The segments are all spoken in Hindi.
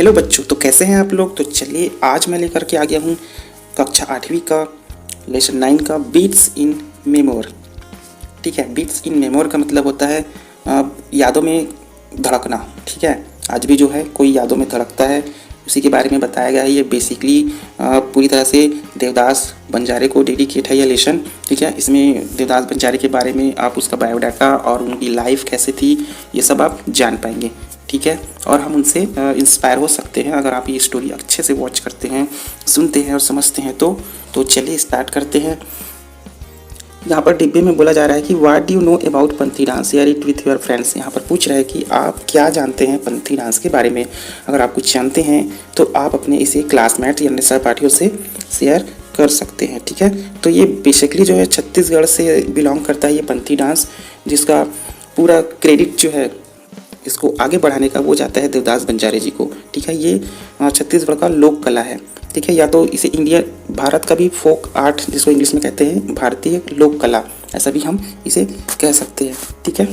हेलो बच्चों, तो कैसे हैं आप लोग। तो चलिए आज मैं लेकर के आ गया हूँ कक्षा 8वीं का लेसन 9 का बीट्स इन मेमोर। ठीक है, बीट्स इन मेमोर का मतलब होता है यादों में धड़कना। ठीक है, आज भी जो है कोई यादों में धड़कता है, उसी के बारे में बताया गया है। ये बेसिकली पूरी तरह से देवदास बंजारे को डेडिकेट है यह लेसन। ठीक है, इसमें देवदास बंजारे के बारे में आप उसका बायोडाटा और उनकी लाइफ कैसे थी ये सब आप जान पाएंगे। ठीक है, और हम उनसे इंस्पायर हो सकते हैं अगर आप ये स्टोरी अच्छे से वॉच करते हैं, सुनते हैं और समझते हैं। तो चलिए स्टार्ट करते हैं। यहाँ पर डिब्बे में बोला जा रहा है कि what do you know about Panthi dance, share it with your friends. यहाँ पर पूछ रहा है कि आप क्या जानते हैं पंथी डांस के बारे में। अगर आप कुछ जानते हैं तो आप अपने इसे क्लासमेट या सहपाठियों से शेयर कर सकते हैं। ठीक है, तो ये बेसिकली जो है छत्तीसगढ़ से बिलोंग करता है ये पंथी डांस, जिसका पूरा क्रेडिट जो है इसको आगे बढ़ाने का वो जाता है देवदास बंजारे जी को। ठीक है, ये छत्तीसगढ़ का लोक कला है। ठीक है, या तो इसे इंडिया भारत का भी फोक आर्ट जिसको इंग्लिश में कहते हैं, भारतीय लोक कला, ऐसा भी हम इसे कह सकते हैं। ठीक है,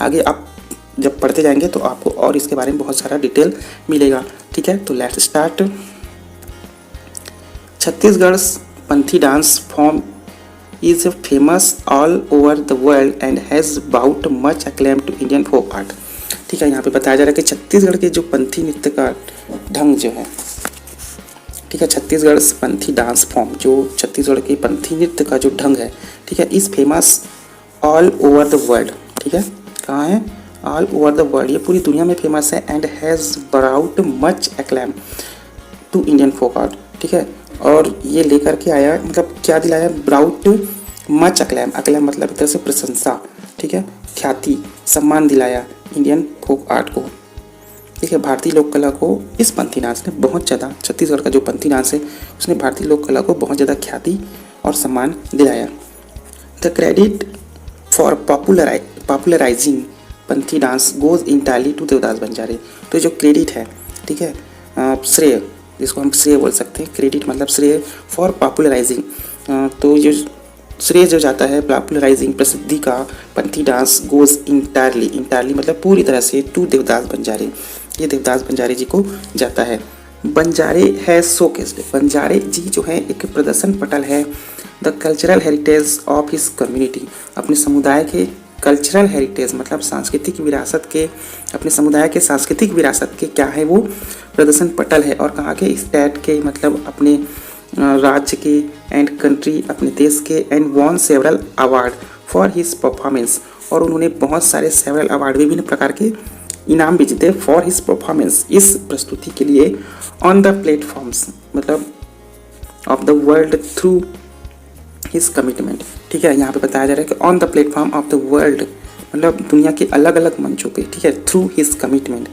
आगे आप जब पढ़ते जाएंगे तो आपको और इसके बारे में बहुत सारा डिटेल मिलेगा। ठीक है, तो let's start. Chhattisgarh Panthi dance form is famous all over the world and has brought much acclaim to Indian folk art। ठीक है, यहाँ पे बताया जा रहा है कि छत्तीसगढ़ के जो पंथी नृत्य का ढंग जो है, ठीक है, छत्तीसगढ़ पंथी डांस फॉर्म जो छत्तीसगढ़ के पंथी नृत्य का जो ढंग है, ठीक है, is famous all over the world. ठीक है, कहाँ है, ऑल ओवर द वर्ल्ड, ये पूरी दुनिया में फेमस है। And has brought much acclaim to Indian folk art. ठीक है, और ये लेकर के आया, मतलब क्या दिलाया, ब्राउट मच अक्लैम, अक्लैम मतलब एक तरह से प्रशंसा, ठीक है, ख्याति, सम्मान दिलाया इंडियन फोक आर्ट को। ठीक है, भारतीय लोक कला को इस पंथी डांस ने बहुत ज़्यादा, छत्तीसगढ़ का जो पंथी डांस है उसने भारतीय लोक कला को बहुत ज़्यादा ख्याति और सम्मान दिलाया। The credit for popularising Panthi dance goes entirely to Devdas Banjare. तो जो क्रेडिट है, ठीक है, श्रेय, जिसको हम श्रेय बोल सकते हैं, क्रेडिट मतलब श्रेय, फॉर पॉपुलराइजिंग, तो ये श्रेय जो जाता है पॉपुलराइजिंग, प्रसिद्धि का पंथी डांस गोज इंटायरली, इंटायरली मतलब पूरी तरह से टू देवदास बंजारे, ये देवदास बंजारे जी को जाता है। बंजारे है शोकेस्ड, बंजारे जी जो है एक प्रदर्शन पटल है, the cultural heritage of his community, अपने समुदाय के कल्चरल हेरिटेज मतलब सांस्कृतिक विरासत के, अपने समुदाय के सांस्कृतिक विरासत के क्या है वो प्रदर्शन पटल है। और कहाँ के, स्टेट के मतलब अपने राज्य के, एंड कंट्री अपने देश के, and won several award for his performance, और उन्होंने बहुत सारे सेवरल अवार्ड, विभिन्न प्रकार के इनाम भी जीते फॉर हिज परफॉर्मेंस, इस प्रस्तुति के लिए, ऑन द प्लेटफॉर्म्स मतलब of the world through his commitment. ठीक है, यहाँ पे बताया जा रहा है कि on the platform of the world मतलब दुनिया के अलग अलग मंचों पे, ठीक है, थ्रू हिज कमिटमेंट।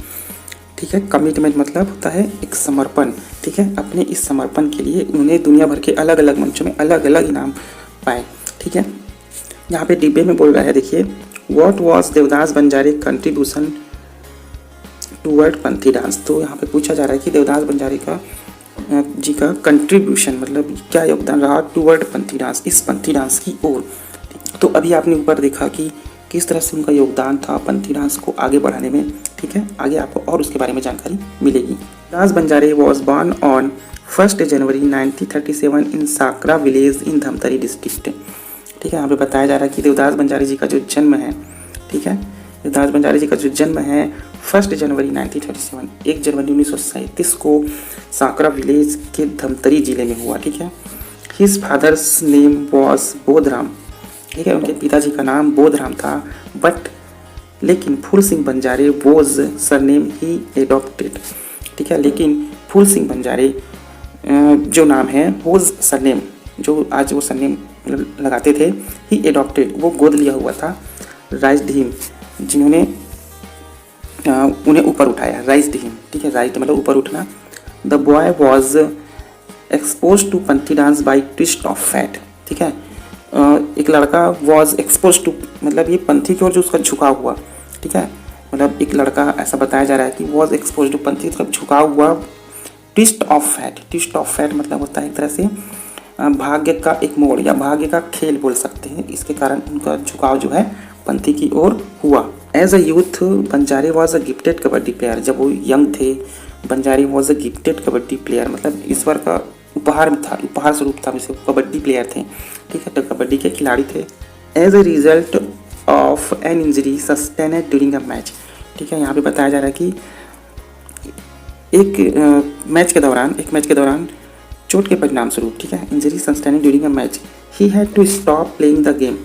ठीक है, कमिटमेंट मतलब होता है एक समर्पण। ठीक है, अपने इस समर्पण के लिए उन्होंने दुनिया भर के अलग अलग मंचों में अलग अलग इनाम पाए। ठीक है, यहाँ पे डिब्बे में बोल रहा है, देखिए, what was Devdas Banjare contribution toward Panthi dance. तो यहाँ पे पूछा जा रहा है कि देवदास बंजारे का जी का कंट्रीब्यूशन मतलब क्या योगदान रहा टूवर्ड पंथी डांस, इस पंथी डांस की ओर। तो अभी आपने ऊपर देखा कि किस तरह से उनका योगदान था पंथी डांस को आगे बढ़ाने में। ठीक है, आगे आपको और उसके बारे में जानकारी मिलेगी। Devdas Banjare was born on 1 January 1937 in Sakra village in Dhamtari district. ठीक है, यहाँ पे बताया जा रहा है कि देवदास बंजारे जी का जो जन्म है, ठीक है, देवदास बंजारे जी का जो जन्म है 1 जनवरी 1937, 1 जनवरी 1937 को साकरा विलेज के धमतरी जिले में हुआ। ठीक है, his father's name was Bodhram. ठीक है, उनके पिताजी का नाम बोधराम था, बट लेकिन फूल सिंह बंजारे वॉज सरनेम ही एडॉप्टेड। ठीक है, लेकिन फूल सिंह बंजारे जो नाम है वॉज सरनेम, जो आज वो सरनेम लगाते थे, ही एडॉप्टेड वो गोद लिया हुआ था राइज ढीम, जिन्होंने उन्हें ऊपर उठाया, राइज ढीम। ठीक है, राइज मतलब ऊपर उठना। The boy was expose to Panthi dance by twist of fate. ठीक है, एक लड़का वॉज एक्सपोज टू मतलब ये पंथी की ओर जो उसका झुकाव हुआ। ठीक है, मतलब एक लड़का, ऐसा बताया जा रहा है कि वॉज एक्सपोज टू पंथी तरफ झुकाव हुआ, twist of fat, twist of fat मतलब होता है एक तरह से भाग्य का एक मोड़ या भाग्य का खेल बोल सकते हैं, इसके कारण उनका झुकाव जो है पंथी की ओर हुआ। As a youth Banjare was a gifted kabaddi player, जब वो यंग थे Banjare was a gifted kabaddi player, मतलब ईश्वर का उपहार था, उपहार स्वरूप था, जैसे कबड्डी प्लेयर थे, ठीक है, तो कबड्डी के खिलाड़ी थे। As a result of an injury sustained during a match, ठीक है, यहाँ पे बताया जा रहा है कि एक मैच के दौरान चोट के परिणाम स्वरूप, ठीक है, injury sustained during a match, he had to stop playing the game,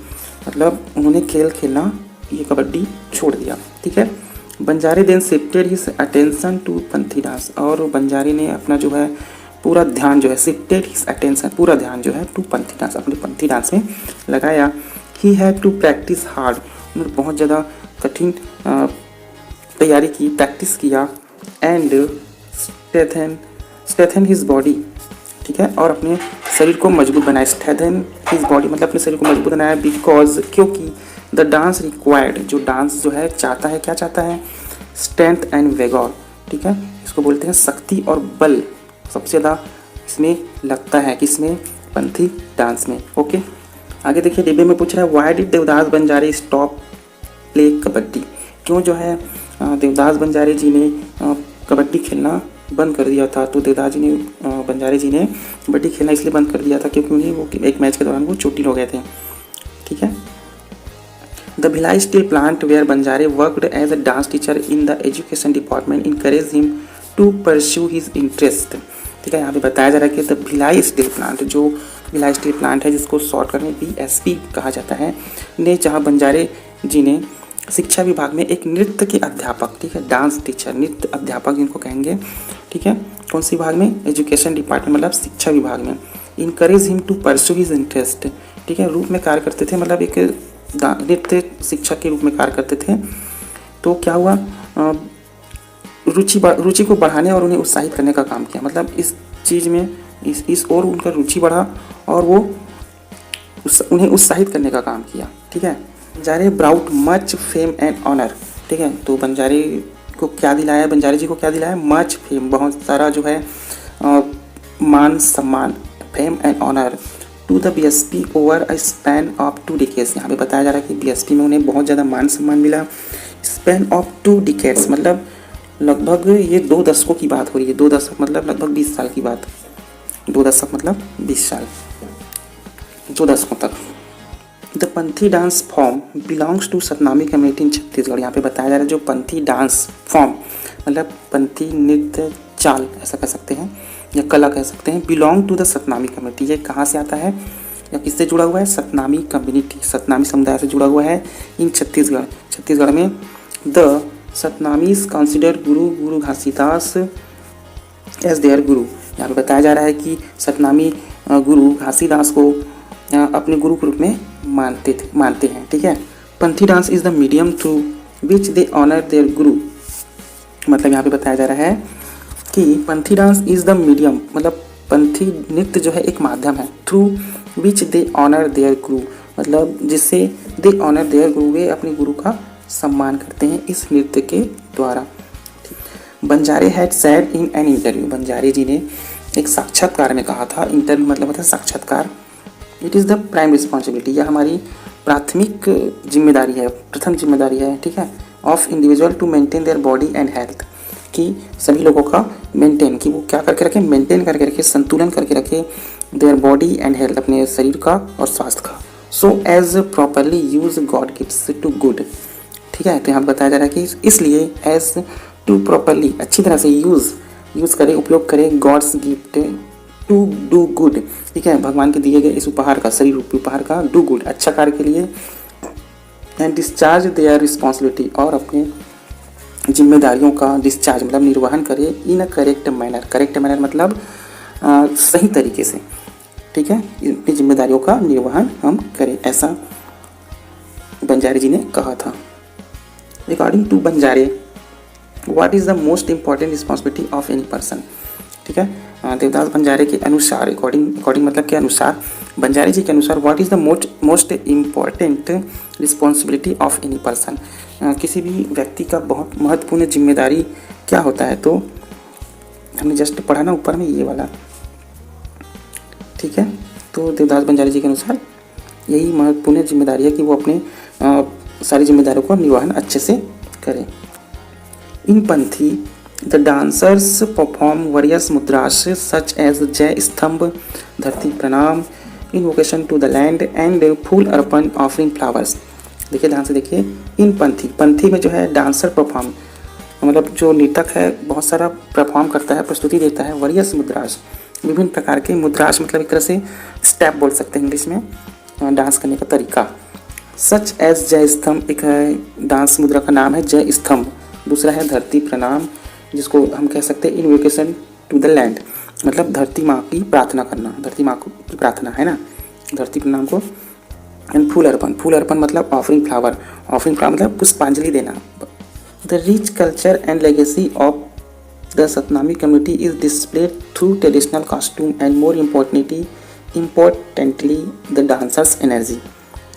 मतलब उन्होंने खेल खेलना, ये कबड्डी छोड़ दिया, ठीक है। Banjare then shifted his attention to Panthi dance, और बंजारे ने अपना जो है पूरा ध्यान जो है, शिफ्टेड हिज अटेंशन, पूरा ध्यान जो है टू पंथी डांस, अपने पंथी डांस में लगाया। He had to practice hard, उन्होंने बहुत ज़्यादा कठिन तैयारी की, प्रैक्टिस किया। एंड स्ट्रेथन हिज बॉडी, ठीक है, और अपने शरीर को मजबूत बनाया। स्ट्रेथन हिज बॉडी मतलब अपने शरीर को मजबूत बनाया, बिकॉज क्योंकि द डांस रिक्वायर्ड, जो डांस जो है चाहता है, क्या चाहता है, स्ट्रेंथ एंड वेगोर, ठीक है, इसको बोलते हैं शक्ति और बल, सबसे ज़्यादा इसमें लगता है किसमें, पंथी डांस में। ओके, आगे देखिए, डिब्बे में पूछ रहा है why did Devdas Banjare stop play kabaddi, क्यों जो है देवदास बंजारे जी ने कबड्डी खेलना बंद कर दिया था। तो देवदास जी ने बंजारे जी ने कबड्डी खेलना इसलिए बंद कर दिया था क्योंकि उन्हें वो एक मैच के दौरान वो चोटिल हो गए थे, ठीक है। The Bhilai steel plant where Banjare worked as a dance teacher in the education department encourage him to pursue his interest, ठीक है, यहाँ पे बताया जा रहा है कि द भिलाई स्टील प्लांट, जो भिलाई स्टील प्लांट है जिसको शॉर्टकट में BSP कहा जाता है, ने जहाँ बंजारे जी ने शिक्षा विभाग में एक नृत्य के अध्यापक, ठीक है, डांस टीचर, नृत्य अध्यापक जिनको कहेंगे, ठीक है, कौन सी विभाग में, एजुकेशन डिपार्टमेंट मतलब शिक्षा विभाग में। Encourage him to pursue his interest, ठीक है, रूप में कार्य करते थे, मतलब एक नृत्य शिक्षक के रूप में कार्य करते थे। तो क्या हुआ, रुचि को बढ़ाने और उन्हें उत्साहित करने का काम किया, मतलब इस चीज़ में इस ओर उनका रुचि बढ़ा और वो उन्हें उत्साहित करने का काम किया, ठीक है। Banjare brought much fame and honour, ठीक है, तो बंजारे को क्या दिलाया, बंजारे जी को क्या दिलाया, मच फेम, बहुत सारा जो है मान सम्मान, fame and honour to the BSP over a span of 2 decades, यहाँ पे बताया जा रहा है कि BSP में उन्हें बहुत ज़्यादा मान सम्मान मिला। स्पैन ऑफ 2 डिकेड्स मतलब लगभग ये 2 दशकों की बात हो रही है, 2 दशक मतलब लगभग 20 साल की बात, 2 दशक मतलब 20 साल, 2 दशकों तक। The Panthi dance form belongs to Satnami community in Chhattisgarh, यहाँ पे बताया जा रहा है जो पंथी डांस फॉर्म मतलब पंथी नृत्य चाल ऐसा कह सकते हैं या कला कह सकते हैं, belong to the Satnami community, ये कहाँ से आता है या किससे जुड़ा हुआ है, सतनामी कम्युनिटी, सतनामी समुदाय से जुड़ा हुआ है इन छत्तीसगढ़ में। The सतनामीज consider Guru Ghasidas as there गुरु, यहाँ पे बताया जा रहा है कि सतनामी गुरु घासीदास को अपने गुरु के रूप में मानते हैं, ठीक है। Panthi dance is the medium through which they honour their guru, मतलब यहाँ पे बताया जा रहा है कि Panthi dance is the medium मतलब पंथी नृत्य जो है एक माध्यम है, through which they honour their guru मतलब जिससे दे ऑनर देयर गुरु, वे अपने गुरु का सम्मान करते हैं इस नृत्य के द्वारा। Banjare had said in an interview, Banjare ji ने एक साक्षात्कार में कहा था, इंटरव्यू मतलब होता है साक्षात्कार, it is the prime responsibility, यह हमारी प्राथमिक जिम्मेदारी है, प्रथम जिम्मेदारी है, ठीक है, of individual to maintain their body and health, कि सभी लोगों का मेंटेन, कि वो क्या करके रखें, मेंटेन करके रखे, संतुलन करके रखे देयर बॉडी एंड हेल्थ, अपने शरीर का और स्वास्थ्य का। So as properly use god gifts to good, ठीक है, तो यहाँ बताया जा रहा है कि इसलिए एज टू प्रॉपरली अच्छी तरह से यूज़ करें, उपयोग करें god's gift to do good, ठीक है, भगवान के दिए गए इस उपहार का, शरीर रूपी उपहार का, डू गुड अच्छा कार्य के लिए, एंड डिस्चार्ज देयर रिस्पॉन्सिबिलिटी और अपने जिम्मेदारियों का डिस्चार्ज मतलब निर्वहन करें इन अ करेक्ट मैनर मतलब सही तरीके से, ठीक है, अपनी जिम्मेदारियों का निर्वहन हम करें, ऐसा बंजारे जी ने कहा था। According to Banjare what is the most important responsibility of any person, ठीक है, देवदास बंजारे के अनुसार, अकॉर्डिंग मतलब के अनुसार, बंजारे जी के अनुसार what is the most important responsibility of any person, किसी भी व्यक्ति का बहुत महत्वपूर्ण जिम्मेदारी क्या होता है, तो हमने जस्ट पढ़ा ना ऊपर में ये वाला, ठीक है, तो देवदास बंजारे जी के अनुसार यही महत्वपूर्ण जिम्मेदारी है कि वो अपने सारी जिम्मेदारियों का निर्वहन अच्छे से करें। In Panthi the dancers perform various mudras such as Jai Stambh, Dharti Pranam, invocation to the land and Phool Arpan offering flowers. देखिए ध्यान से देखिए, इन पंथी में जो है डांसर परफॉर्म मतलब जो नृतक है बहुत सारा परफॉर्म करता है, प्रस्तुति देता है। वरियस मुद्रास, विभिन्न प्रकार के मुद्रास मतलब एक तरह से स्टेप बोल सकते हैं इंग्लिश में, डांस करने का तरीका। सच एज जय स्तंभ, एक है डांस मुद्रा का नाम है जय स्तंभ। दूसरा है धरती प्रणाम, जिसको हम कह सकते हैं इन्वोकेशन टू द लैंड, मतलब धरती माँ की प्रार्थना करना, धरती माँ की प्रार्थना है ना, धरती प्रणाम को। एंड फूल अर्पण मतलब ऑफरिंग फ्लावर मतलब पुष्पांजलि देना। The rich culture and legacy of the Satnami community is displayed through traditional costume and more importantly the dancers energy.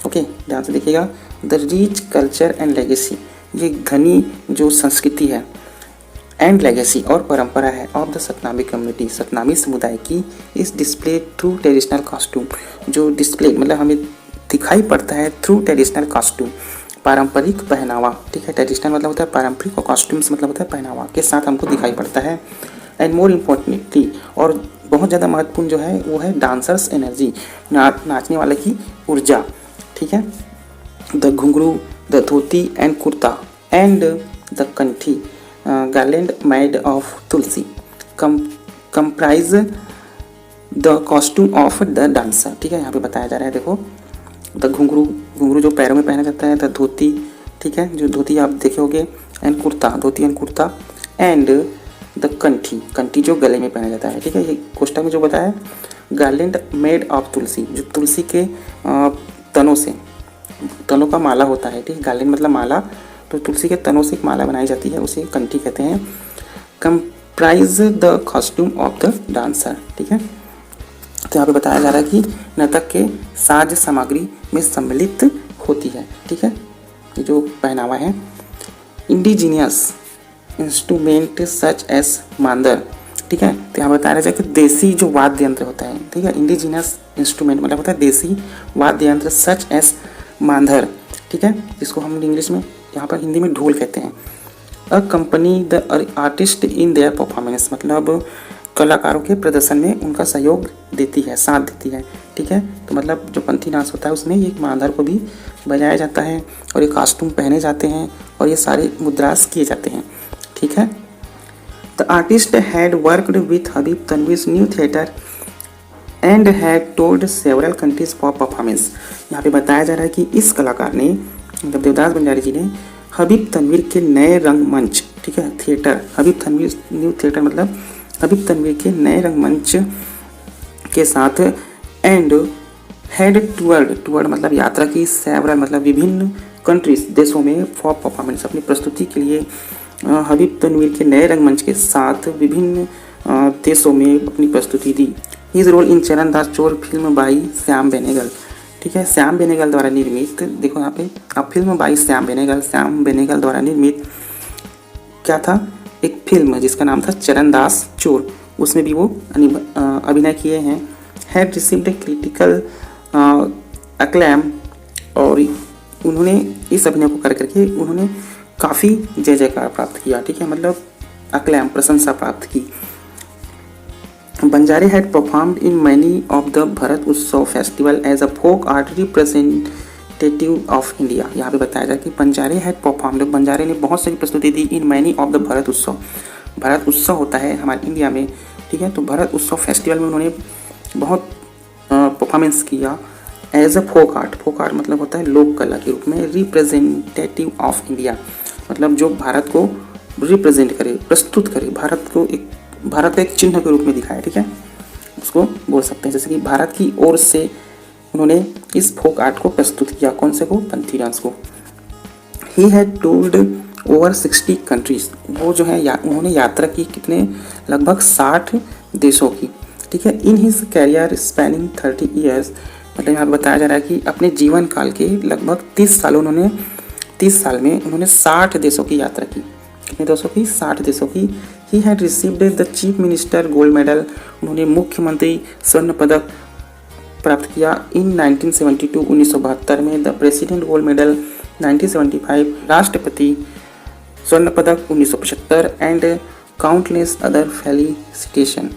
Okay, ध्यान से देखिएगा, the rich culture and legacy, ये घनी जो संस्कृति है, एंड लेगेसी और परंपरा है, of the Satnami community, Satnami समुदाय की, इस डिस्प्ले थ्रू ट्रेडिशनल कॉस्ट्यूम, जो डिस्प्ले मतलब हमें दिखाई पड़ता है थ्रू ट्रेडिशनल कॉस्ट्यूम, पारंपरिक पहनावा। ठीक है, ट्रेडिशनल मतलब होता है पारंपरिक और कॉस्ट्यूम्स मतलब होता है पहनावा के साथ हमको दिखाई पड़ता है। एंड मोर इम्पोर्टेंटली, और बहुत ज़्यादा महत्वपूर्ण जो है वो है डांसर्स एनर्जी, नाचने वाले की ऊर्जा। ठीक है, the ghungroo, the dhoti and kurta and the kanthi garland made of tulsi comprise the costume of the dancer. ठीक है, यहाँ पे बताया जा रहा है, देखो द घुंघरू जो पैरों में पहना जाता है, द धोती, ठीक है, जो धोती आप देखे होगे, and kurta, dhoti and kurta, and the कंठी जो गले में पहना जाता है। ठीक है, ये कोष्टक में जो बताया, गार्लैंड मेड ऑफ तुलसी, जो तुलसी के तनों का माला होता है। ठीक है, गार्लैंड मतलब माला, तो तुलसी के तनों से एक माला बनाई जाती है, उसे कंठी कहते हैं। Comprise the costume of the dancer. ठीक है, तो यहाँ पे बताया जा रहा है कि नर्तक के साज सामग्री में सम्मिलित होती है। ठीक है, ये जो पहनावा है। इंडिजीनियस इंस्ट्रूमेंट सच एस मांदर। ठीक है, तो यहाँ बताया जाए कि देसी जो वाद्य यंत्र होता है, ठीक है, इंडिजीनियस इंस्ट्रूमेंट मतलब होता है देसी वाद्य यंत्र, सच एस मांधर। ठीक है, जिसको हम इंग्लिश में, यहाँ पर हिंदी में ढोल कहते हैं। A company the artist in their performance, मतलब कलाकारों के प्रदर्शन में उनका सहयोग देती है, साथ देती है। ठीक है, तो मतलब जो पंथी नाच होता है उसमें ये मांधर को भी बजाया जाता है और ये कॉस्ट्यूम पहने जाते हैं और ये सारे मुद्रास किए जाते हैं। ठीक है, the artist had worked with Habib Tanvir new theatre and had toured several countries for performance. यहाँ पे बताया जा रहा है कि इस कलाकार ने, मतलब देवदास बंजारी जी ने, हबीब तनवीर के नए रंगमंच, ठीक है, थिएटर, हबीब तनवीर न्यू थिएटर मतलब हबीब तनवीर के नए रंगमंच के साथ, एंड हैड टूर्ड मतलब यात्रा की, सेवरल मतलब विभिन्न कंट्रीज देशों में, फॉर परफॉर्मेंस अपनी प्रस्तुति के लिए हबीब तनवीर के नए रंगमंच के साथ विभिन्न देशों में अपनी प्रस्तुति दी। हिज रोल इन चरणदास चोर फिल्म बाई श्याम बेनेगल। ठीक है, श्याम बेनेगल द्वारा निर्मित, देखो यहाँ पे अब फिल्म बाई श्याम बेनेगल द्वारा निर्मित क्या था, एक फिल्म जिसका नाम था चरणदास चोर, उसमें भी वो अभिनय किए हैं। हैड रिसीव्ड क्रिटिकल अक्लैम, और उन्होंने इस अभिनय को कर करके उन्होंने काफ़ी जय जयकार प्राप्त किया। ठीक है, मतलब अक्लैम प्रशंसा प्राप्त की। Banjare had performed in many of the Bharat Utsav festival as a folk art representative of India. यहाँ पे बताया जाए कि बंजारे हैड परफॉर्म्ड, बंजारे ने बहुत सारी प्रस्तुति दी in many of the Bharat Utsav. Bharat उत्सव होता है हमारे इंडिया में। ठीक है, तो भरत उत्सव फेस्टिवल में उन्होंने बहुत परफॉर्मेंस किया एज अ फोक आर्ट मतलब होता है लोक कला के रूप में, रिप्रेजेंटेटिव ऑफ इंडिया मतलब जो भारत को रिप्रेजेंट करे, प्रस्तुत करे, भारत का एक चिन्ह के रूप में दिखाए। ठीक है, उसको बोल सकते हैं, जैसे कि भारत की ओर से उन्होंने इस फोक आर्ट को प्रस्तुत किया। कौन से को? पंथी डांस को। ही हैड टूर्ड ओवर 60 कंट्रीज, वो जो है उन्होंने यात्रा की कितने, लगभग 60 देशों की। ठीक है, in his career spanning 30 years, मतलब यहाँ बताया जा रहा है कि अपने जीवन काल के लगभग 30 साल में उन्होंने 60 देशों की यात्रा की। कितने देशों की? 60 देशों की। He had received the chief minister gold medal, उन्होंने मुख्यमंत्री स्वर्ण पदक प्राप्त किया इन 1972 में, द प्रेसिडेंट गोल्ड मेडल 1975, राष्ट्रपति स्वर्ण पदक 1975, एंड काउंटलेस अदर फेलिसिटेशन,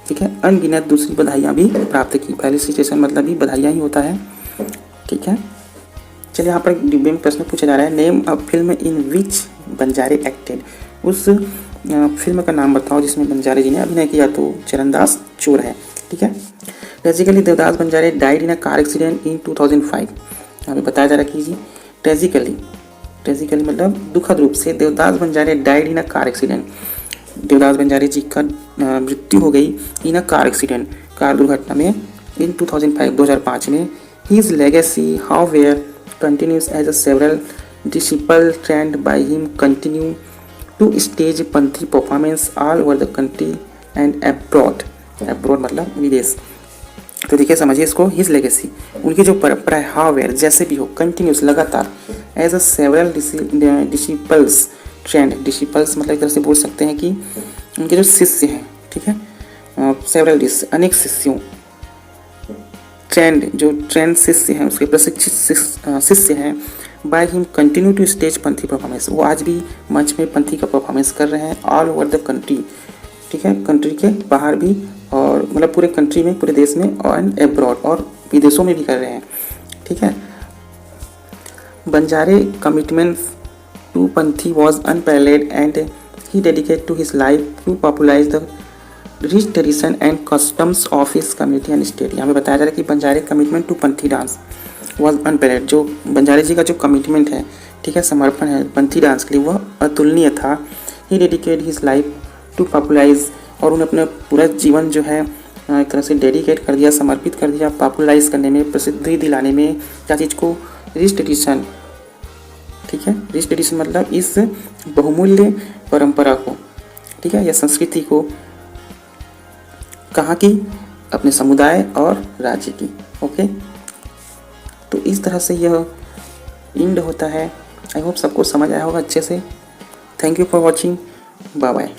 ठीक है, अनगिनत दूसरी बधाइयाँ भी प्राप्त की। फेलिसिटेशन मतलब भी बधाइयाँ ही होता है, ठीक है। चलिए यहाँ पर डिब्बे में प्रश्न पूछा जा रहा है, name a film in which Banjare acted, उस फिल्म का नाम बताओ जिसमें बंजारे जी ने अभिनय किया। तो चरणदास चोर है, ठीक है। Tragically Devdas Banjare died in a car accident in 2005, हमें बताया जा रहा है कि जी ट्रेजिकली मतलब दुखद रूप से Devdas Banjare died in a car accident, Devdas Banjare ji का मृत्यु हो गई in a car accident, car दुर्घटना में, इन 2005 में। His legacy, however, continues as a several disciple trained by him continue to stage Panthi performance all over the country and abroad मतलब विदेश। तो देखिए समझिए इसको, हिज लेगेसी उनकी जो परंपरा है, हाउएवर जैसे भी हो, कंटिन्यूस लगातार, as a several disciples trained, disciples मतलब एक तरह से बोल सकते हैं कि उनके जो शिष्य हैं, ठीक है, सेवरल अनेक शिष्यों, ट्रेंड शिष्य हैं, उसके प्रशिक्षित शिष्य हैं, by him continue to stage Panthi performance, वो आज भी मंच में पंथी का परफॉर्मेंस कर रहे हैं, ऑल ओवर द कंट्री, ठीक है, कंट्री के बाहर भी, और मतलब पूरे कंट्री में, पूरे देश में, और एब्रॉड और विदेशों में भी कर रहे हैं, ठीक है। Banjare commitment to Panthi was unparalleled and he dedicate to his life to popularise the rich tradition and customs of his community and state. यहाँ पे बताया जा रहा है कि Banjare commitment to Panthi dance was unparalleled, जो बंजारे जी का जो कमिटमेंट है, ठीक है, समर्पण है पंथी डांस के लिए, वह अतुलनीय था। He dedicate his life to popularise, और उन्हें अपना पूरा जीवन जो है एक तरह से डेडिकेट कर दिया, समर्पित कर दिया, पॉपुलराइज करने में, प्रसिद्धि दिलाने में, क्या चीज़ को, रिच ट्रेडिशन, ठीक है, रिच ट्रेडिशन मतलब इस बहुमूल्य परंपरा को, ठीक है, या संस्कृति को, कहाँ की, अपने समुदाय और राज्य की। ओके, तो इस तरह से यह इंड होता है। आई होप सबको समझ आया होगा अच्छे से। Thank you for watching, bye bye.